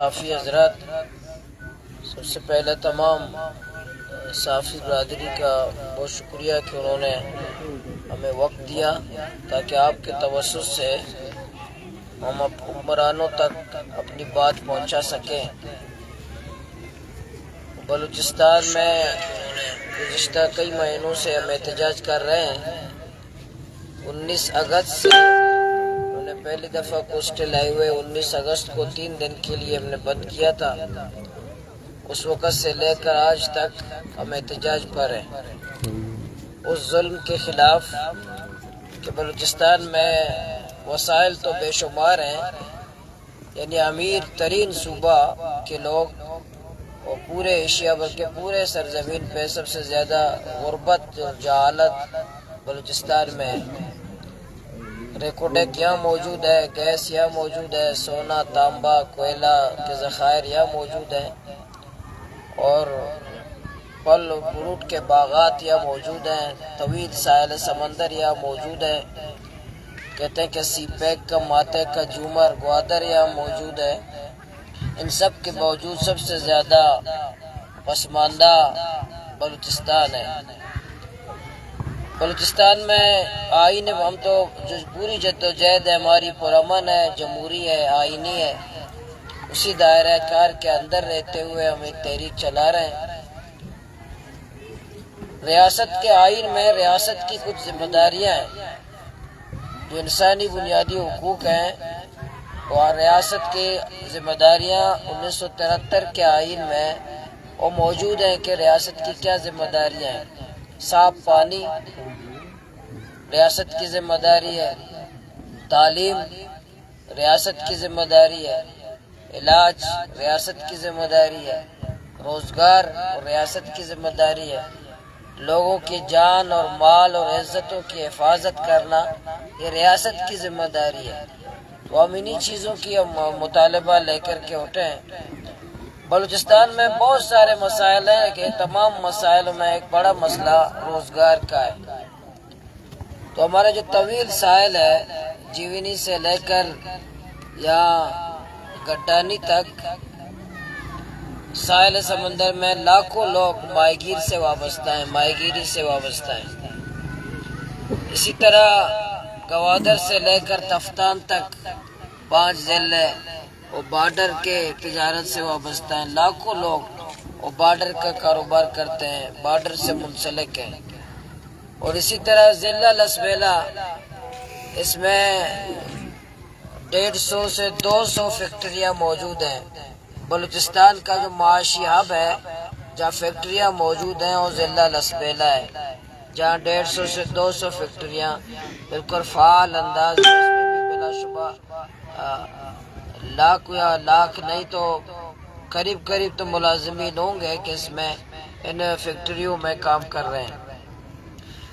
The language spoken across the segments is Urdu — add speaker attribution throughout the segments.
Speaker 1: صافی حضرات، سب سے پہلے تمام صافی برادری کا بہت شکریہ کہ انہوں نے ہمیں وقت دیا تاکہ آپ کے توسط سے ہم حکمرانوں تک اپنی بات پہنچا سکیں۔ بلوچستان میں گزشتہ کئی مہینوں سے ہم احتجاج کر رہے ہیں۔ 19 اگست سے ہم نے پہلی دفعہ کوسٹل ہائی وے 19 اگست کو 3 دن کے لیے ہم نے بند کیا تھا۔ اس وقت سے لے کر آج تک ہم احتجاج پر ہیں اس ظلم کے خلاف کہ بلوچستان میں وسائل تو بے شمار ہیں، یعنی امیر ترین صوبہ کے لوگ اور پورے ایشیا بلکہ پورے سرزمین پہ سب سے زیادہ غربت اور جہالت بلوچستان میں ہے۔ ریکوڈک یہاں موجود ہے، گیس یہاں موجود ہے، سونا، تانبا، کوئلہ کے ذخائر یہاں موجود ہیں، اور پھل و فروٹ کے باغات یہاں موجود ہیں، طویل ساحل سمندر یہاں موجود ہے۔ کہتے ہیں کہ سی پیک کا، ماتے کا، جومر، گوادر یہاں موجود ہے۔ ان سب کے باوجود سب سے زیادہ پسماندہ بلوچستان ہے۔ بلوچستان میں آئین ہم تو جو پوری جدوجہد ہے ہماری پرامن ہے، جمہوری ہے، آئینی ہے، اسی دائرہ کار کے اندر رہتے ہوئے ہم ایک تحریک چلا رہے ہیں۔ ریاست کے آئین میں ریاست کی کچھ ذمہ داریاں ہیں جو انسانی بنیادی حقوق ہیں، اور ریاست کی ذمہ داریاں 1973 کے آئین میں وہ موجود ہیں کہ ریاست کی کیا ذمہ داریاں ہیں۔ صاف پانی ریاست کی ذمہ داری ہے، تعلیم ریاست کی ذمہ داری ہے، علاج ریاست کی ذمہ داری ہے، روزگار ریاست کی ذمہ داری ہے، لوگوں کی جان اور مال اور عزتوں کی حفاظت کرنا یہ ریاست کی ذمہ داری ہے۔ تو ہم انہی چیزوں کی مطالبہ لے کر کے اٹھے ہیں۔ بلوچستان میں بہت سارے مسائل ہیں کہ تمام مسائل میں ایک بڑا مسئلہ روزگار کا ہے۔ تو ہمارا جو طویل ساحل ہے، جیونی سے لے کر یہاں گڈانی تک، ساحل سمندر میں لاکھوں لوگ ماہی گیر سے وابستہ ہیں، ماہی گیری سے وابستہ ہیں۔ اسی طرح گوادر سے لے کر تفتان تک 5 ضلع وہ بارڈر کے تجارت سے وابستہ ہیں، لاکھوں لوگ وہ بارڈر کا کاروبار کرتے ہیں، بارڈر سے منسلک ہیں۔ اور اسی طرح ضلع لسبیلا، اس میں 150 سے 200 فیکٹریاں موجود ہیں۔ بلوچستان کا جو معاشی ہب ہے جہاں فیکٹریاں موجود ہیں وہ ضلع لسبیلا ہے، جہاں 150 سے 200 فیکٹریاں بالکل فعال انداز میں، اس میں بھی بلا شبہ لاکھ نہیں تو قریب تو ملازمین ہوں گے کہ اس میں ان فیکٹریوں میں کام کر رہے ہیں۔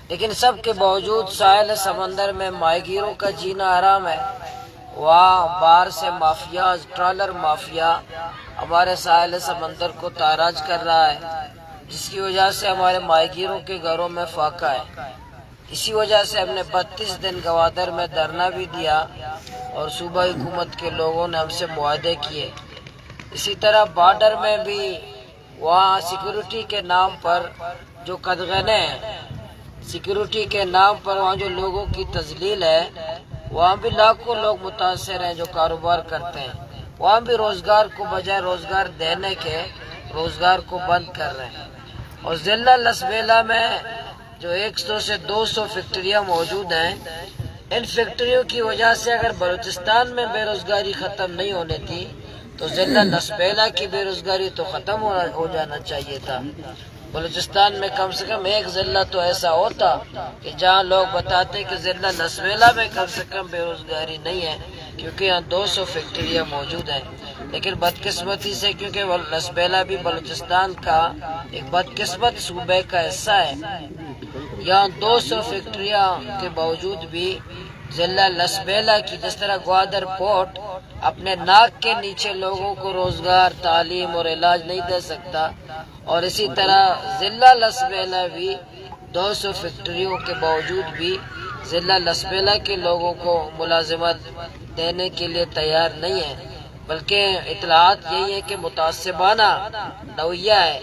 Speaker 1: لیکن سب کے باوجود ساحل سمندر میں ماہی گیروں کا جینا حرام ہے۔ وہاں باہر سے مافیا، ٹرالر مافیا ہمارے ساحل سمندر کو تاراج کر رہا ہے، جس کی وجہ سے ہمارے ماہی گیروں کے گھروں میں فاقہ ہے۔ اسی وجہ سے ہم نے 32 دن گوادر میں دھرنا بھی دیا اور صوبائی حکومت کے لوگوں نے ہم سے معاہدے کیے۔ اسی طرح بارڈر میں بھی وہاں سیکورٹی کے نام پر جو قدغنے ہیں، سیکورٹی کے نام پر وہاں جو لوگوں کی تذلیل ہے، وہاں بھی لاکھوں لوگ متاثر ہیں جو کاروبار کرتے ہیں۔ وہاں بھی روزگار کو بجائے روزگار دینے کے روزگار کو بند کر رہے ہیں۔ اور ضلع لسبیلا میں جو 100 سے 200 فیکٹریاں موجود ہیں، ان فیکٹریوں کی وجہ سے اگر بلوچستان میں بے روزگاری ختم نہیں ہونے تھی تو ضلع لسبیلا کی بے روزگاری تو ختم ہو جانا چاہیے تھا۔ بلوچستان میں کم سے کم ایک ضلع تو ایسا ہوتا کہ جہاں لوگ بتاتے کہ ضلع لسبیلا میں کم سے کم بے روزگاری نہیں ہے، کیونکہ یہاں 200 فیکٹریاں موجود ہیں۔ لیکن بدقسمتی سے کیونکہ لسبیلا بھی بلوچستان کا ایک بدقسمت صوبے کا حصہ ہے، یہاں 200 فیکٹریاں کے باوجود بھی ضلع لسبیلا کی، جس طرح گوادر پورٹ اپنے ناک کے نیچے لوگوں کو روزگار، تعلیم اور علاج نہیں دے سکتا، اور اسی طرح ضلع لسبیلا بھی 200 فیکٹریوں کے باوجود بھی ضلع لسبیلا کے لوگوں کو ملازمت دینے کے لیے تیار نہیں ہے۔ بلکہ اطلاعات یہی ہے کہ متعصبانہ رویہ ہے،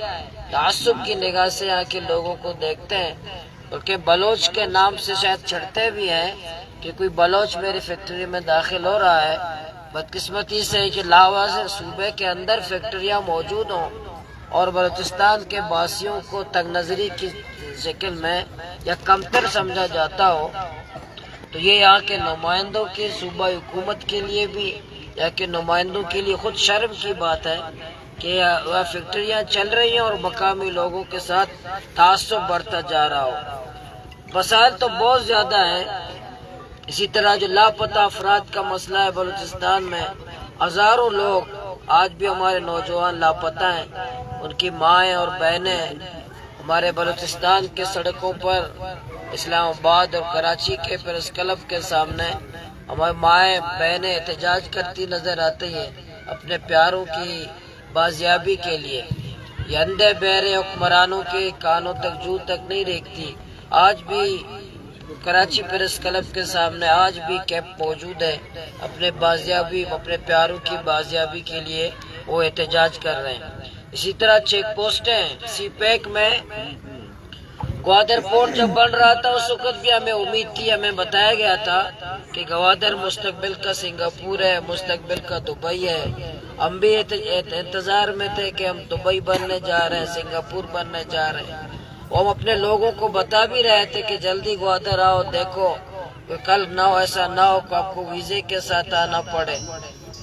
Speaker 1: تعصب کی نگاہ سے یہاں کے لوگوں کو دیکھتے ہیں، بلکہ بلوچ کے نام سے شاید چھڑتے بھی ہیں کہ کوئی بلوچ میری فیکٹری میں داخل ہو رہا ہے۔ بدقسمتی سے کہ لاواز صوبے کے اندر فیکٹریاں موجود ہوں اور بلوچستان کے باسیوں کو تنگ نظری کی شکل میں یا کمتر سمجھا جاتا ہو، تو یہ یہاں کے نمائندوں کی صوبائی حکومت کے لیے بھی یا کہ نمائندوں کے لیے خود شرم کی بات ہے کہ وہ فیکٹریاں چل رہی ہیں اور مقامی لوگوں کے ساتھ تعصب بڑھتا جا رہا ہو۔ مسائل تو بہت زیادہ ہیں۔ اسی طرح جو لاپتہ افراد کا مسئلہ ہے بلوچستان میں، ہزاروں لوگ آج بھی ہمارے نوجوان لاپتہ ہیں، ان کی مائیں اور بہنیں ہمارے بلوچستان کے سڑکوں پر اسلام آباد اور کراچی کے پریس کلب کے سامنے ہماری مائیں بہنیں احتجاج کرتی نظر آتی ہیں اپنے پیاروں کی بازیابی کے لیے۔ یہ اندھے بہرے حکمرانوں کے کانوں تک جو تک نہیں ریکھتی۔ آج بھی کراچی پریس کلب کے سامنے آج بھی کیمپ موجود ہے، اپنے بازیابی اپنے پیاروں کی بازیابی کے لیے وہ احتجاج کر رہے ہیں۔ اسی طرح چیک پوسٹیں سی پیک میں گوادر پورٹ جب بن رہا تھا اس وقت بھی ہمیں امید تھی، ہمیں بتایا گیا تھا کہ گوادر مستقبل کا سنگاپور ہے، مستقبل کا دبئی ہے۔ ہم بھی انتظار میں تھے کہ ہم دبئی بننے جا رہے ہیں، سنگاپور بننے جا رہے ہیں۔ ہم اپنے لوگوں کو بتا بھی رہے تھے کہ جلدی گوادر آؤ، دیکھو کہ کل نہ ہو ایسا نہ ہو کہ آپ کو ویزے کے ساتھ آنا پڑے۔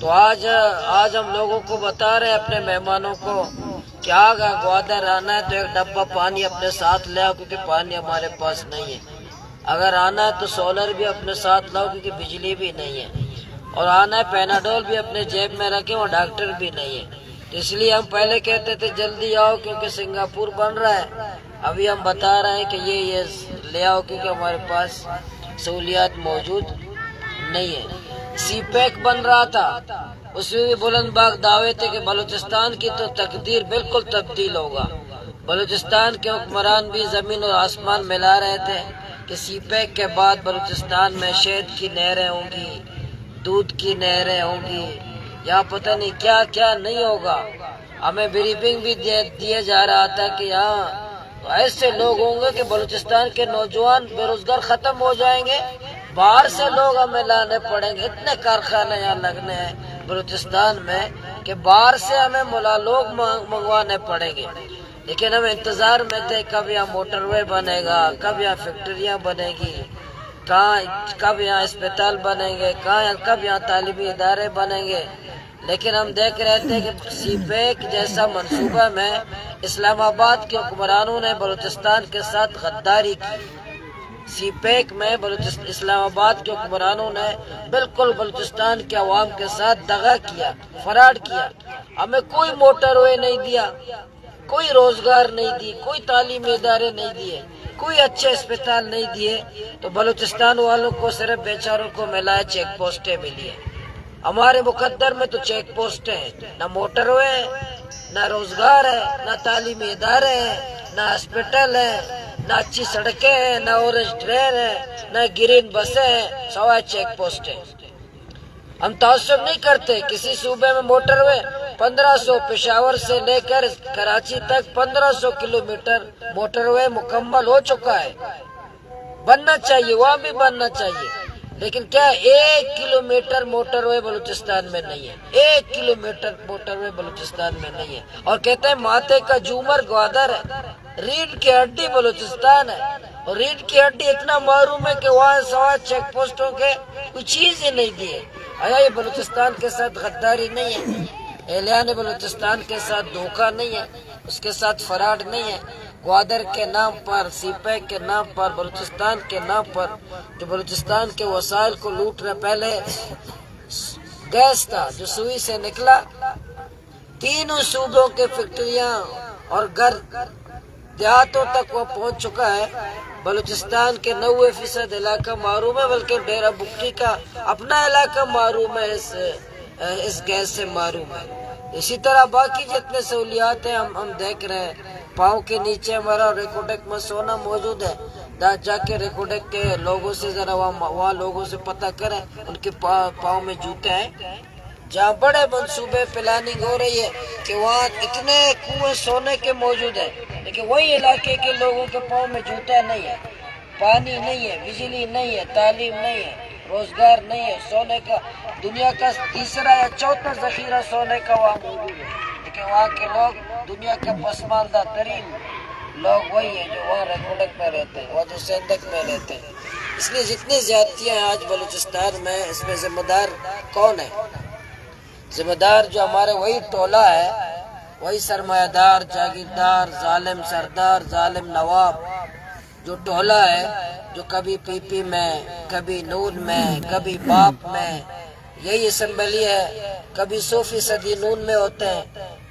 Speaker 1: تو آج ہم لوگوں کو بتا رہے ہیں اپنے مہمانوں کو کہ اگر گوادر آنا ہے تو ایک ڈبہ پانی اپنے ساتھ لے آؤ، کیونکہ پانی ہمارے پاس نہیں ہے۔ اگر آنا ہے تو سولر بھی اپنے ساتھ لاؤ کیونکہ بجلی بھی نہیں ہے، اور آنا ہے پیناڈول بھی اپنے جیب میں رکھیں، اور ڈاکٹر بھی نہیں ہے۔ تو اس لیے ہم پہلے کہتے تھے جلدی آؤ کیونکہ سنگاپور بن رہا ہے، ابھی ہم بتا رہے ہیں کہ یہ لے آؤ کیونکہ ہمارے پاس سہولیات موجود نہیں ہے۔ سی پیک بن رہا تھا، اس میں بھی بلند باغ دعوے تھے کہ بلوچستان کی تو تقدیر بالکل تبدیل ہوگا۔ بلوچستان کے حکمران بھی زمین اور آسمان ملا رہے تھے کہ سی پیک کے بعد بلوچستان میں شہد کی نہریں ہوں گی، دودھ کی نہریں ہوں گی، یا پتہ نہیں کیا کیا نہیں ہوگا۔ ہمیں بریفنگ بھی دیا جا رہا تھا کہ یہاں ایسے لوگ ہوں گے کہ بلوچستان کے نوجوان بے روزگار ختم ہو جائیں گے، باہر سے لوگ ہمیں لانے پڑیں گے۔ اتنے کارخانے یہاں لگنے ہیں بلوچستان میں کہ باہر سے ہمیں لوگ منگوانے پڑیں گے۔ لیکن ہم انتظار میں تھے کب یہاں موٹر وے بنے گا، کب یہاں فیکٹریاں بنے گی، کب یہاں اسپتال بنیں گے، کب یہاں تعلیمی ادارے بنیں گے۔ لیکن ہم دیکھ رہے تھے کہ سی پیک جیسا منصوبہ میں اسلام آباد کے حکمرانوں نے بلوچستان کے ساتھ غداری کی۔ سی پیک میں اسلام آباد کے حکمرانوں نے بالکل بلوچستان کے عوام کے ساتھ دغا کیا، فراڈ کیا۔ ہمیں کوئی موٹر وے نہیں دیا، کوئی روزگار نہیں دی، کوئی تعلیمی ادارے نہیں دیے، کوئی اچھے اسپتال نہیں دیے۔ تو بلوچستان والوں کو صرف بیچاروں کو ملا چیک پوسٹیں ملی ہیں۔ ہمارے مقدر میں تو چیک پوسٹیں ہیں، نہ موٹر وے ہے، نہ روزگار ہے، نہ تعلیمی ادارے ہیں، نہ ہاسپٹل ہے، نہ اچھی سڑکیں ہیں، نہ اورنج ٹرین ہے، نہ گرین بسیں ہیں، سوائے چیک پوسٹیں۔ ہم تعصب نہیں کرتے، کسی صوبے میں موٹر وے 1500 پشاور سے لے کر کراچی تک 1500 کلومیٹر موٹر وے مکمل ہو چکا ہے، بننا چاہیے، وہاں بھی بننا چاہیے۔ لیکن کیا 1 کلومیٹر موٹر وے بلوچستان میں نہیں ہے، 1 کلومیٹر موٹر وے بلوچستان میں نہیں ہے۔ اور کہتے ہیں ماتھے کا جھومر گوادر ہے، ریڑھ کی ہڈی بلوچستان ہے، اور ریڑھ کی ہڈی اتنا معروم ہے کہ وہاں سوا چیک پوسٹوں کے کوئی چیز ہی نہیں دی ہے۔ آیا یہ بلوچستان کے ساتھ غداری نہیں ہے؟ اہلیان بلوچستان کے ساتھ دھوکہ نہیں ہے؟ اس کے ساتھ فراڈ نہیں ہے؟ گوادر کے نام پر، سی پیک کے نام پر، بلوچستان کے نام پر جو بلوچستان کے وسائل کو لوٹ رہے۔ پہلے گیس تھا جو سوئی سے نکلا، تینوں صوبوں کے فیکٹریاں اور گھر دیہاتوں تک وہ پہنچ چکا ہے۔ بلوچستان کے 90% علاقہ معروم ہے، بلکہ ڈیرہ بگٹی کا اپنا علاقہ معروم ہے، اس گیس سے معروم ہے۔ اسی طرح باقی جتنے سہولیات ہیں ہم دیکھ رہے ہیں۔ پاؤں کے نیچے ہمارا ریکوڈک میں سونا موجود ہے، جا کے ریکوڈک کے لوگوں سے ذرا وہاں لوگوں سے پتہ کریں ان کے پاؤں میں جوتے ہیں جہاں بڑے منصوبے پلاننگ ہو رہی ہے کہ وہاں اتنے کنویں سونے کے موجود ہیں، لیکن وہی علاقے کے لوگوں کے پاؤں میں جوتا نہیں ہے، پانی نہیں ہے، بجلی نہیں ہے، تعلیم نہیں ہے، روزگار نہیں ہے، سونے کا دنیا کا تیسرا یا چوتھا ذخیرہ سونے کا وہاں موجود ہے، لیکن وہاں کے لوگ دنیا کا پسماندہ ترین لوگ وہی ہیں جو وہاں ریکوڈک میں رہتے ہیں، وہ جو سندک میں رہتے ہیں۔ اس لیے جتنی زیادتیاں ہیں آج بلوچستان میں، اس میں ذمہ دار کون ہے؟ ذمہ دار جو ہمارے وہی ٹولہ ہے، وہی سرمایہ دار، جاگیردار، ظالم سردار، ظالم نواب، جو ٹولہ ہے، جو کبھی پی پی میں، کبھی نون میں، کبھی باپ میں، یہی اسمبلی ہے، کبھی 100% نون میں ہوتے ہیں،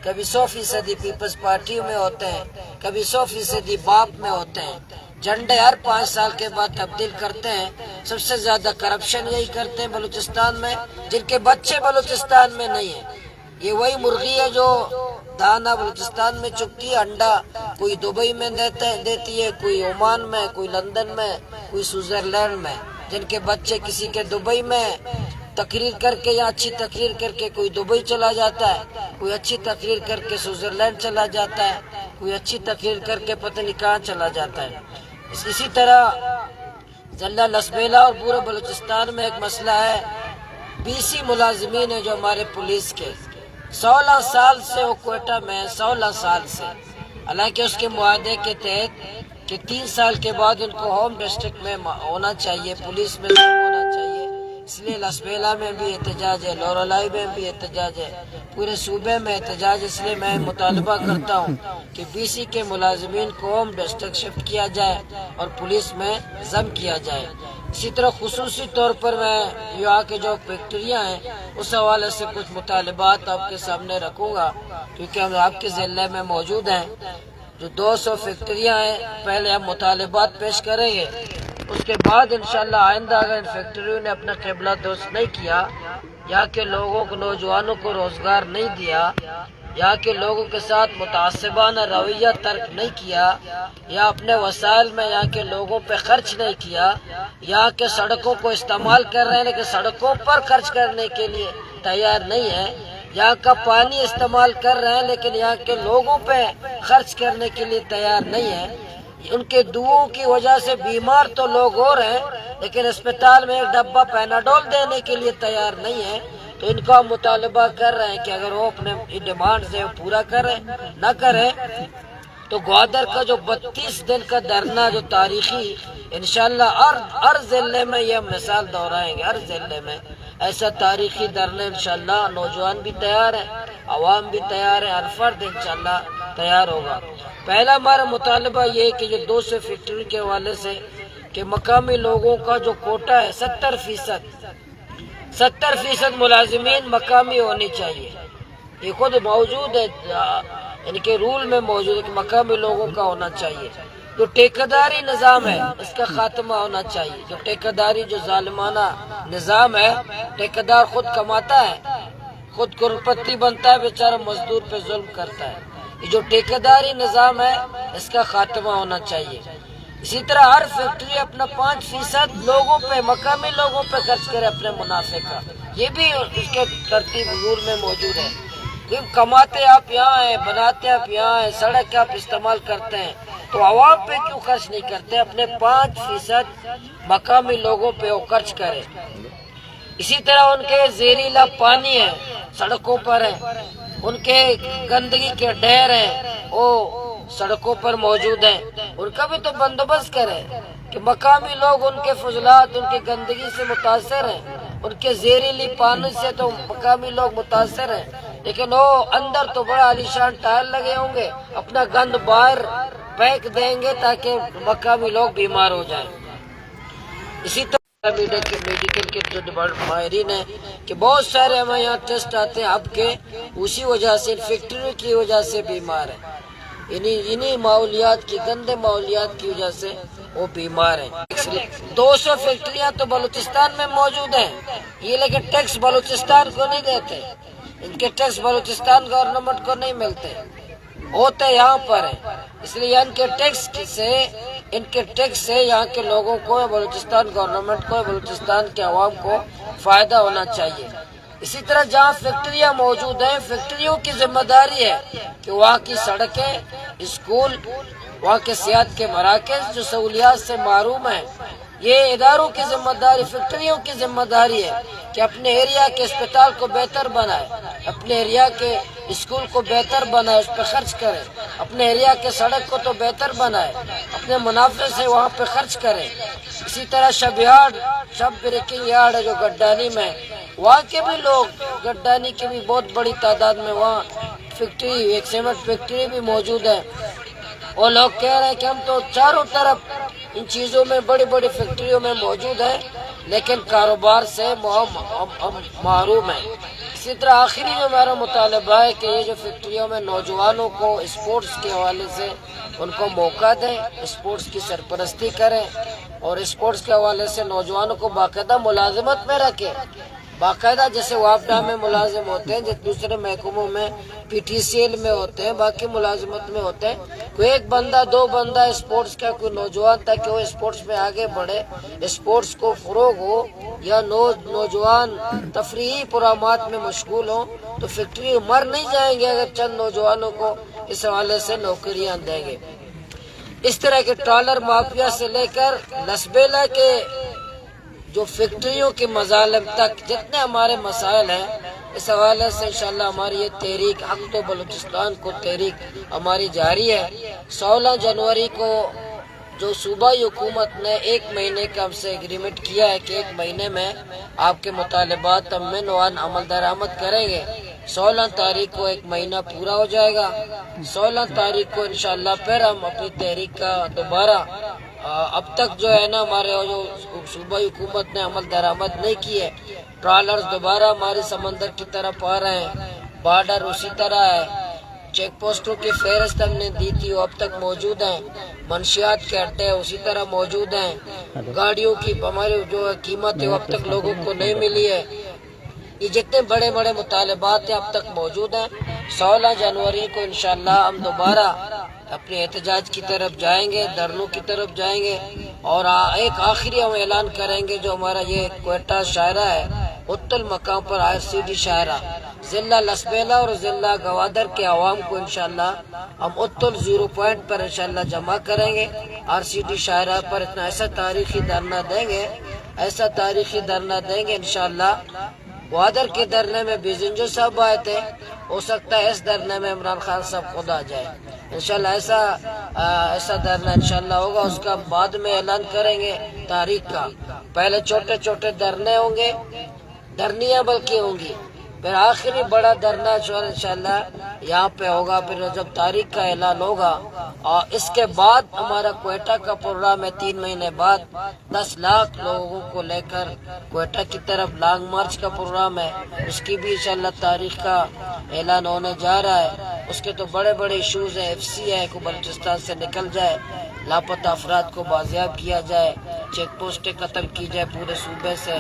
Speaker 1: کبھی 100% پیپلز پارٹی میں ہوتے ہیں، کبھی 100% باپ میں ہوتے ہیں، جھنڈے ہر 5 سال کے بعد تبدیل کرتے ہیں۔ سب سے زیادہ کرپشن یہی کرتے ہیں بلوچستان میں، جن کے بچے بلوچستان میں نہیں ہیں۔ یہ وہی مرغی ہے جو دانا بلوچستان میں چگتی ہے، انڈا کوئی دبئی میں دیتی ہے، کوئی عمان میں، کوئی لندن میں، کوئی سوئٹزرلینڈ میں، جن کے بچے کسی کے دبئی میں تقریر کر کے یا اچھی تقریر کر کے کوئی دبئی چلا جاتا ہے، کوئی اچھی تقریر کر کے سوئٹزرلینڈ چلا جاتا ہے، کوئی اچھی تقریر کر کے پتہ نہیں کہاں چلا جاتا ہے۔ اسی طرح ضلع لسبیلا اور پورے بلوچستان میں ایک مسئلہ ہے، 20 ملازمین ہیں جو ہمارے پولیس کے 16 سال سے وہ کوئٹہ میں 16 سال سے، حالانکہ اس کے معاہدے کے تحت کہ 3 سال کے بعد ان کو ہوم ڈسٹرکٹ میں ہونا چاہیے، پولیس میں ہونا چاہیے۔ اس لیے لسبیلا میں بھی احتجاج ہے، لورالائی میں بھی احتجاج ہے، پورے صوبے میں احتجاج۔ اس لیے میں مطالبہ کرتا ہوں کہ BC کے ملازمین کو ہوم ڈسٹرکٹ شفٹ کیا جائے اور پولیس میں ضم کیا جائے۔ اسی طرح خصوصی طور پر میں یہاں کے جو فیکٹریاں ہیں اس حوالے سے کچھ مطالبات آپ کے سامنے رکھوں گا، کیونکہ ہم آپ کے ضلع میں موجود ہیں۔ جو 200 فیکٹریاں ہیں، پہلے ہم مطالبات پیش کریں گے، اس کے بعد انشاءاللہ آئندہ اگر ان فیکٹریوں نے اپنا قبلہ درست نہیں کیا، یہاں کے لوگوں کو، نوجوانوں کو روزگار نہیں دیا، یہاں کے لوگوں کے ساتھ متعصبانہ رویہ ترک نہیں کیا، یا اپنے وسائل میں یہاں کے لوگوں پہ خرچ نہیں کیا، یہاں کے سڑکوں کو استعمال کر رہے ہیں لیکن سڑکوں پر خرچ کرنے کے لیے تیار نہیں ہے، یہاں کا پانی استعمال کر رہے ہیں لیکن یہاں کے لوگوں پہ خرچ کرنے کے لیے تیار نہیں ہے، ان کے دعاؤں کی وجہ سے بیمار تو لوگ ہو رہے ہیں لیکن اسپتال میں ایک ڈبہ پیناڈول دینے کے لیے تیار نہیں ہے، تو ان کا مطالبہ کر رہے ہیں کہ اگر وہ اپنے ڈیمانڈ سے پورا کریں، نہ کریں تو گوادر کا جو 32 دن کا دھرنا جو تاریخی انشاءاللہ ہر ضلع میں یہ مثال دہرائیں گے، ہر ضلع میں ایسا تاریخی دھرنا انشاءاللہ، نوجوان بھی تیار ہیں، عوام بھی تیار ہے، ہر فرد انشاءاللہ تیار ہوگا۔ پہلا ہمارا مطالبہ یہ ہے کہ یہ 200 فیکٹری کے حوالے سے کہ مقامی لوگوں کا جو کوٹا ہے 70% ملازمین مقامی ہونی چاہیے، یہ خود موجود ہے، ان کے رول میں موجود ہے کہ مقامی لوگوں کا ہونا چاہیے۔ جو ٹھیکیداری نظام ہے اس کا خاتمہ ہونا چاہیے، جو ٹھیکیداری جو ظالمانہ نظام ہے، ٹھیکیدار خود کماتا ہے، خود کروڑپتی بنتا ہے، بیچارہ مزدور پہ ظلم کرتا ہے۔ یہ جو ٹھیکیداری نظام ہے اس کا خاتمہ ہونا چاہیے۔ اسی طرح ہر فیکٹری اپنا 5% لوگوں پہ، مقامی لوگوں پہ خرچ کرے اپنے منافع کا، یہ بھی اس کے ترتیب حضور میں موجود ہے۔ کماتے آپ یہاں ہیں، بناتے آپ یہاں ہیں، سڑک آپ استعمال کرتے ہیں، تو عوام پہ کیوں خرچ نہیں کرتے؟ اپنے 5% مقامی لوگوں پہ وہ خرچ کرے۔ اسی طرح ان کے زہریلا پانی ہے سڑکوں پر ہے، ان کے گندگی کے ڈھیر ہیں وہ سڑکوں پر موجود ہیں، ان کا بھی تو بندوبست کریں کہ مقامی لوگ ان کے فضلات، ان کی گندگی سے متاثر ہیں، ان کے زہریلی پانی سے تو مقامی لوگ متاثر ہیں، لیکن وہ اندر تو بڑا عالیشان ٹائر لگے ہوں گے، اپنا گند باہر پھینک دیں گے تاکہ مقامی لوگ بیمار ہو جائیں۔ اسی طرح میڈیکل کے جو ماہرین ہیں کہ بہت سارے ہمیں یہاں ٹیسٹ آتے ہیں اب کے، اسی وجہ سے فیکٹریوں کی وجہ سے بیمار ہیں، انہی ماحولیات کی، گندے ماحولیات کی وجہ سے وہ بیمار ہیں۔ 200 فیکٹریاں تو بلوچستان میں موجود ہیں، یہ لیکن ٹیکس بلوچستان کو نہیں دیتے، ان کے ٹیکس بلوچستان گورنمنٹ کو نہیں ملتے، ہوتے یہاں پر ہیں، اس لیے ان کے ٹیکس سے یہاں کے لوگوں کو، بلوچستان گورنمنٹ کو، بلوچستان کے عوام کو فائدہ ہونا چاہیے۔ اسی طرح جہاں فیکٹریاں موجود ہیں، فیکٹریوں کی ذمہ داری ہے کہ وہاں کی سڑکیں، اسکول، وہاں کے صحت کے مراکز جو سہولیات سے محروم ہیں، یہ اداروں کی ذمہ داری، فیکٹریوں کی ذمہ داری ہے کہ اپنے ایریا کے اسپتال کو بہتر بنائے، اپنے ایریا کے اسکول کو بہتر بنائے، اس پہ خرچ کرے، اپنے ایریا کے سڑک کو تو بہتر بنائے، اپنے منافع سے وہاں پہ خرچ کرے۔ اسی طرح شب بریکنگ یارڈ ہے جو گڈانی میں، وہاں کے بھی لوگ، گڈانی کی بھی بہت بڑی تعداد میں وہاں فیکٹری، ایک سیمنٹ فیکٹری بھی موجود ہے۔ وہ لوگ کہہ رہے ہیں کہ ہم تو چاروں طرف ان چیزوں میں، بڑی بڑی فیکٹریوں میں موجود ہیں، لیکن کاروبار سے محروم ہیں۔ اسی طرح آخری میں میرا مطالبہ ہے کہ یہ جو فیکٹریوں میں نوجوانوں کو اسپورٹس کے حوالے سے ان کو موقع دیں، اسپورٹس کی سرپرستی کریں، اور اسپورٹس کے حوالے سے نوجوانوں کو باقاعدہ ملازمت میں رکھیں، باقاعدہ جیسے وافڈا میں ملازم ہوتے ہیں، جس دوسرے محکموں میں پی ٹی سی ایل میں ہوتے ہیں، باقی ملازمت میں ہوتے ہیں، کوئی ایک بندہ، دو بندہ اسپورٹس کا کوئی نوجوان تاکہ وہ اسپورٹس میں آگے بڑھے، اسپورٹس کو فروغ ہو، یا نوجوان تفریحی پرامات میں مشغول ہوں، تو فیکٹری مر نہیں جائیں گے اگر چند نوجوانوں کو اس حوالے سے نوکریاں دیں گے۔ اس طرح کے ٹرالر مافیا سے لے کر لسبیلا کے جو فیکٹریوں کے مظالم تک جتنے ہمارے مسائل ہیں، اس حوالے سے انشاءاللہ ہماری یہ تحریک حق تو بلوچستان کو تحریک ہماری جاری ہے۔ 16 جنوری کو جو صوبائی حکومت نے 1 مہینے کا ہم سے ایگریمنٹ کیا ہے کہ 1 مہینے میں آپ کے مطالبات ہم میں نوان عمل درآمد کریں گے، 16 تاریخ کو 1 مہینہ پورا ہو جائے گا۔ 16 تاریخ کو انشاءاللہ پھر ہم اپنی تحریک کا دوبارہ، اب تک جو ہے نا ہمارے جو صوبائی حکومت نے عمل درآمد نہیں کی ہے، ٹرالرز دوبارہ ہمارے سمندر کی طرف آ رہے ہیں، بارڈر اسی طرح ہے، چیک پوسٹوں کی فہرست ہم نے دی تھی وہ اب تک موجود ہیں، منشیات کے اڈے اسی طرح موجود ہیں، گاڑیوں کی ہماری جو قیمت ہے وہ اب تک لوگوں کو نہیں ملی ہے۔ یہ جتنے بڑے بڑے مطالبات ہیں اب تک موجود ہیں۔ 16 جنوری کو انشاءاللہ ہم دوبارہ اپنے احتجاج کی طرف جائیں گے، دھرنوں کی طرف جائیں گے، اور ایک آخری ہم اعلان کریں گے جو ہمارا یہ کوئٹہ شاعرہ ہے، اتل مقام پر RCD شاعرہ، ضلع لسبیلا اور ضلع گوادر کے عوام کو انشاءاللہ ہم اتل 0 پوائنٹ پر انشاءاللہ جمع کریں گے، RCD شاعرہ پر اتنا ایسا تاریخی دھرنا دیں گے، ایسا تاریخی دھرنا دیں گے انشاءاللہ۔ گوادر کے دھرنے میں بیزنجو صاحب آئے تھے، ہو سکتا ہے اس دھرنے میں عمران خان صاحب خود آ جائے، انشاءاللہ ایسا دھرنا انشاءاللہ ہوگا، اس کا بعد میں اعلان کریں گے تاریخ کا۔ پہلے چھوٹے چھوٹے دھرنے ہوں گے، دھرنیاں بلکہ ہوں گی، پھر آخری بڑا دھرنا انشاءاللہ یہاں پہ ہوگا، پھر جب تاریخ کا اعلان ہوگا، اور اس کے بعد ہمارا کوئٹہ کا پروگرام ہے 3 مہینے بعد 10 لاکھ لوگوں کو لے کر کوئٹہ کی طرف لانگ مارچ کا پروگرام ہے، اس کی بھی انشاءاللہ تاریخ کا اعلان ہونے جا رہا ہے۔ اس کے تو بڑے بڑے ایشوز ہیں، FC ہے کو بلوچستان سے نکل جائے، لاپتہ افراد کو بازیاب کیا جائے، چیک پوسٹیں ختم کی جائے پورے صوبے سے،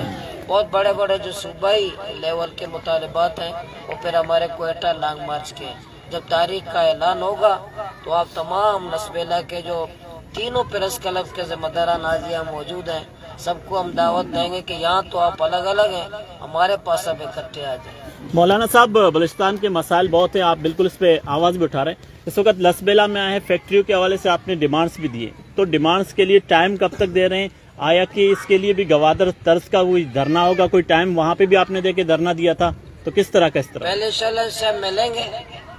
Speaker 1: بہت بڑے بڑے جو صوبائی لیول کے مطالبات ہیں وہ پھر ہمارے کوئٹہ لانگ مارچ کے ہیں۔ جب تاریخ کا اعلان ہوگا تو آپ تمام لسبیلا کے جو تینوں پریس کلب کے ذمہ داران آج یہاں موجود ہیں، سب کو ہم دعوت دیں گے کہ یہاں تو آپ الگ الگ ہیں، ہمارے پاس اب اکٹھے آ جائیں۔
Speaker 2: مولانا صاحب، بلوچستان کے مسائل بہت ہیں، آپ بالکل اس پہ آواز بھی اٹھا رہے ہیں۔ اس وقت لسبیلا میں آئے ہیں، فیکٹریوں کے حوالے سے آپ نے ڈیمانڈز بھی دیے، تو ڈیمانڈز کے لیے ٹائم کب تک دے رہے ہیں؟ آیا کہ اس کے لیے بھی گوادر طرز کا کوئی دھرنا ہوگا، کوئی ٹائم وہاں پہ بھی آپ نے دے کے دھرنا دیا تھا، تو کس طرح کا اس طرح؟
Speaker 1: پہلے انشاءاللہ ان سے ملیں گے،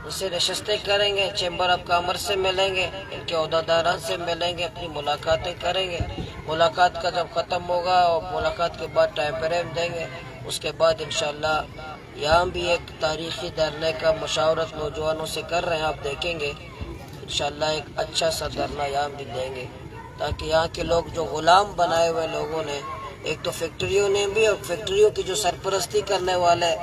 Speaker 1: ان سے نشستیں کریں گے، چیمبر آف کامرس سے ملیں گے، ان کے عہدیداران سے ملیں گے، اپنی ملاقاتیں کریں گے۔ ملاقات کا جب ختم ہوگا اور ملاقات کے بعد ٹائم فریم دیں گے، اس کے بعد انشاءاللہ یہاں بھی ایک تاریخی دھرنے کا مشاورت نوجوانوں سے کر رہے ہیں، آپ دیکھیں گے انشاءاللہ ایک اچھا سا دھرنا یہاں بھی دیں گے، تاکہ یہاں کے لوگ جو غلام بنائے ہوئے لوگوں نے، ایک تو فیکٹریوں نے بھی، اور فیکٹریوں کی جو سرپرستی کرنے والے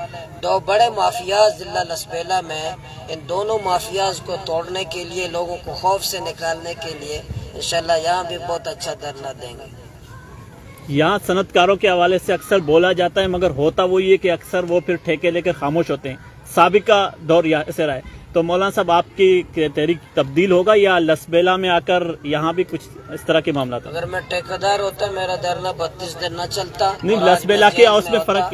Speaker 1: 2 بڑے مافیاز ضلع لسبیلا میں، ان دونوں مافیاز کو توڑنے کے لیے، لوگوں کو خوف سے نکالنے کے لیے انشاءاللہ یہاں بھی بہت اچھا دھرنا دیں گے۔
Speaker 2: یہاں صنعت کاروں کے حوالے سے اکثر بولا جاتا ہے، مگر ہوتا وہ یہ کہ اکثر وہ پھر ٹھیکے لے کر خاموش ہوتے ہیں، سابقہ دور ایسے رہا ہے، تو مولانا صاحب آپ کی تحریک تبدیل ہوگا یا لسبیلا میں آ کر یہاں بھی کچھ اس طرح کے معاملات؟
Speaker 1: اگر میں ٹھیکیدار ہوتا میرا دھرنا 32 دن نہ چلتا۔
Speaker 2: نہیں، لسبیلا کے اس میں فرق